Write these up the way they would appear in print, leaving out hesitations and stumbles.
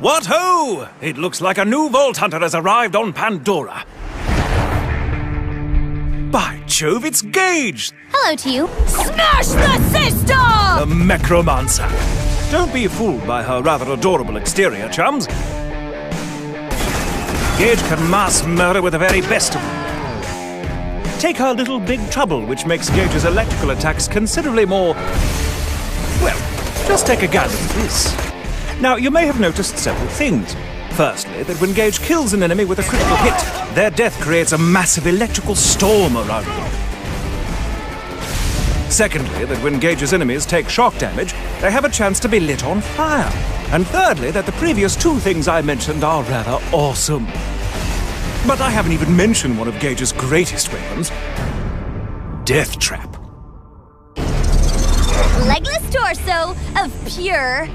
What ho! It looks like a new Vault Hunter has arrived on Pandora. By Jove, it's Gage! Hello to you. Smash the system! The Mechromancer. Don't be fooled by her rather adorable exterior, chums. Gage can mass murder with the very best of them. Take her little big trouble, which makes Gage's electrical attacks considerably more... Well, just take a gander at this. Now, you may have noticed several things. Firstly, that when Gage kills an enemy with a critical hit, their death creates a massive electrical storm around them. Secondly, that when Gage's enemies take shock damage, they have a chance to be lit on fire. And thirdly, that the previous two things I mentioned are rather awesome. But I haven't even mentioned one of Gage's greatest weapons, Death Trap. Legless torso of pure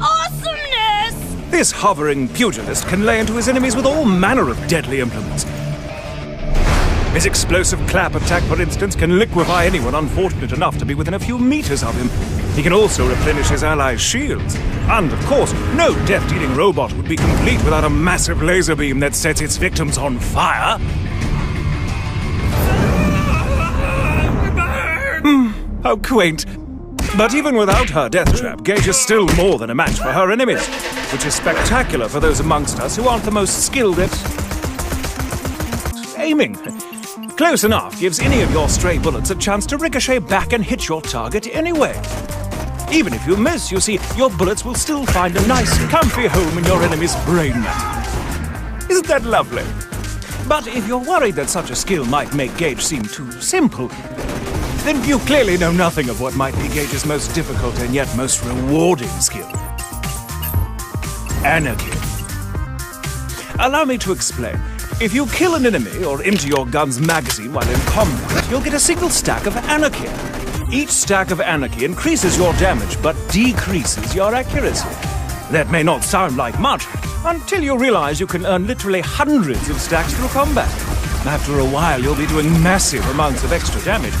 awesomeness! This hovering pugilist can lay into his enemies with all manner of deadly implements. His explosive clap attack, for instance, can liquefy anyone unfortunate enough to be within a few meters of him. He can also replenish his allies' shields. And, of course, no death-dealing robot would be complete without a massive laser beam that sets its victims on fire. How quaint. But even without her death trap, Gage is still more than a match for her enemies, which is spectacular for those amongst us who aren't the most skilled at aiming. Close enough gives any of your stray bullets a chance to ricochet back and hit your target anyway. Even if you miss, you see, your bullets will still find a nice, comfy home in your enemy's brain matter. Isn't that lovely? But if you're worried that such a skill might make Gage seem too simple, then you clearly know nothing of what might be Gage's most difficult and yet most rewarding skill. Anarchy. Allow me to explain. If you kill an enemy or empty your gun's magazine while in combat, you'll get a single stack of anarchy. Each stack of anarchy increases your damage, but decreases your accuracy. That may not sound like much, until you realize you can earn literally hundreds of stacks through combat. After a while, you'll be doing massive amounts of extra damage.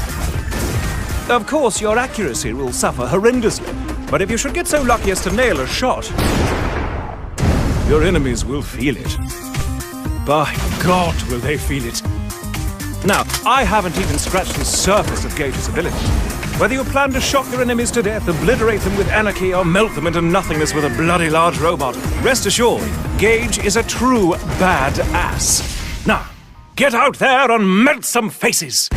Of course, your accuracy will suffer horrendously, but if you should get so lucky as to nail a shot, your enemies will feel it. By God, will they feel it. Now, I haven't even scratched the surface of Gage's ability. Whether you plan to shock your enemies to death, obliterate them with anarchy, or melt them into nothingness with a bloody large robot, rest assured, Gage is a true badass. Now, get out there and melt some faces!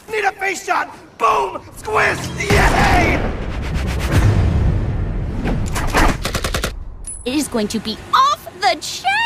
Need a face shot! Boom! Squiz! Yay! It is going to be off the chain!